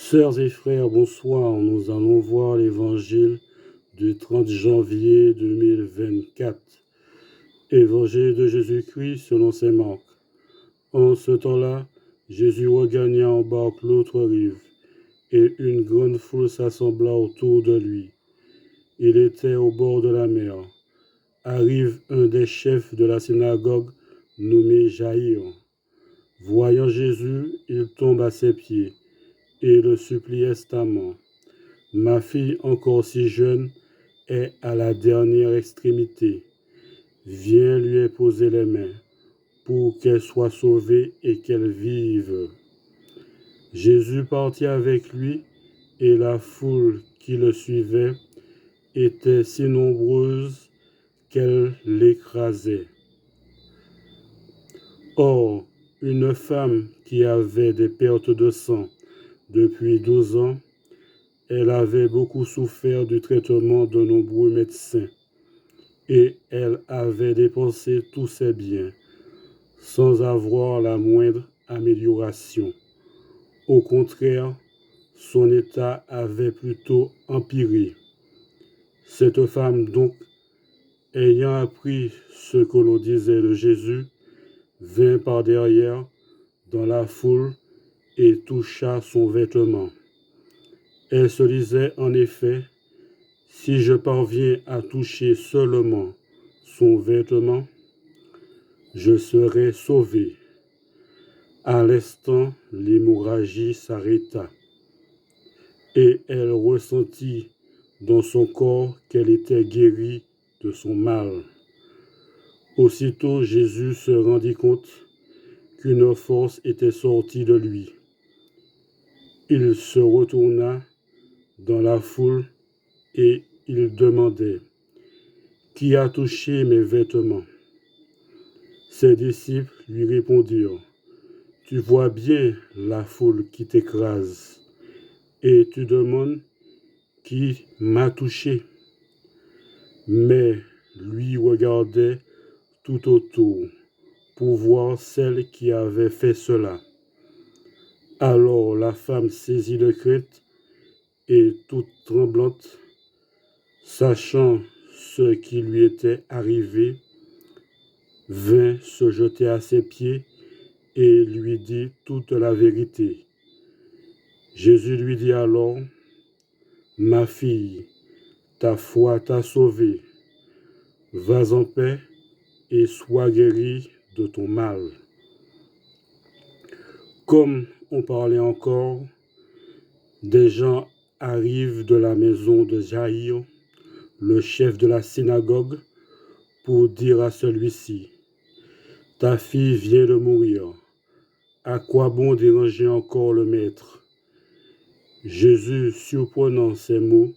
Sœurs et frères, bonsoir. Nous allons voir l'évangile du 30 janvier 2024. Évangile de Jésus-Christ selon saint Marc. En ce temps-là, Jésus regagna en barque l'autre rive, et une grande foule s'assembla autour de lui. Il était au bord de la mer. Arrive un des chefs de la synagogue, nommé Jaïr. Voyant Jésus, il tombe à ses pieds et le supplie instamment. Ma fille, encore si jeune, est à la dernière extrémité. Viens lui imposer les mains, pour qu'elle soit sauvée et qu'elle vive. Jésus partit avec lui, et la foule qui le suivait était si nombreuse qu'elle l'écrasait. Or, une femme qui avait des pertes de sang depuis 12 ans, elle avait beaucoup souffert du traitement de nombreux médecins, et elle avait dépensé tous ses biens, sans avoir la moindre amélioration. Au contraire, son état avait plutôt empiré. Cette femme donc, ayant appris ce que l'on disait de Jésus, vint par derrière dans la foule et toucha son vêtement. Elle se disait en effet, si je parviens à toucher seulement son vêtement, je serai sauvée. À l'instant, l'hémorragie s'arrêta, et elle ressentit dans son corps qu'elle était guérie de son mal. Aussitôt, Jésus se rendit compte qu'une force était sortie de lui. Il se retourna dans la foule et il demandait, « Qui a touché mes vêtements ?» Ses disciples lui répondirent, « Tu vois bien la foule qui t'écrase, et tu demandes qui m'a touché. » Mais lui regardait tout autour pour voir celle qui avait fait cela. Alors la femme saisit de crainte et toute tremblante, sachant ce qui lui était arrivé, vint se jeter à ses pieds et lui dit toute la vérité. Jésus lui dit alors, « Ma fille, ta foi t'a sauvée. Vas en paix et sois guérie de ton mal. » Comme on parlait encore, des gens arrivent de la maison de Jaïr, le chef de la synagogue, pour dire à celui-ci, « Ta fille vient de mourir. À quoi bon déranger encore le maître ?» Jésus, surprenant ces mots,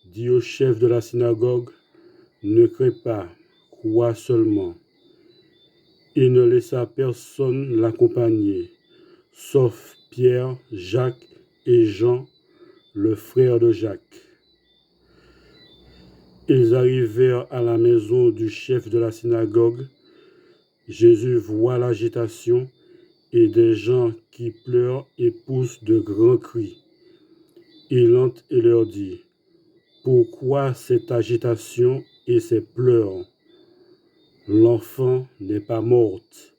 dit au chef de la synagogue, « Ne crains pas, crois seulement. » Il ne laissa personne l'accompagner, sauf Pierre, Jacques et Jean, le frère de Jacques. Ils arrivèrent à la maison du chef de la synagogue. Jésus voit l'agitation et des gens qui pleurent et poussent de grands cris. Il entre et leur dit, « Pourquoi cette agitation et ces pleurs? L'enfant n'est pas morte,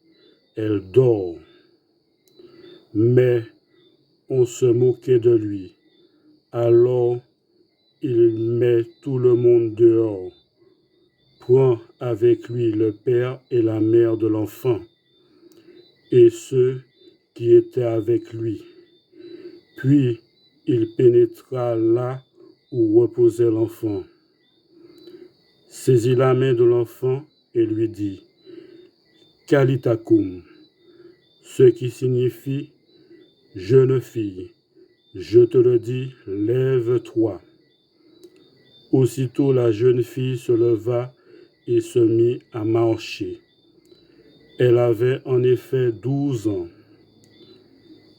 elle dort. » Mais on se moquait de lui. Alors il met tout le monde dehors, prend avec lui le père et la mère de l'enfant, et ceux qui étaient avec lui. Puis il pénétra là où reposait l'enfant, saisit la main de l'enfant et lui dit, « Talitha koum », ce qui signifie, « Jeune fille, je te le dis, lève-toi. » Aussitôt la jeune fille se leva et se mit à marcher. Elle avait en effet 12 ans.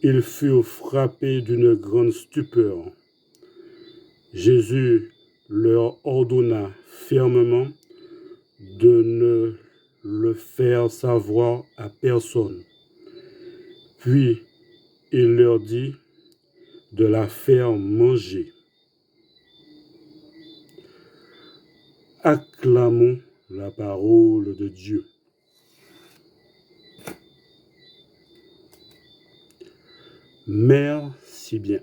Ils furent frappés d'une grande stupeur. Jésus leur ordonna fermement de ne le faire savoir à personne. Puis il leur dit de la faire manger. Acclamons la parole de Dieu. Merci bien.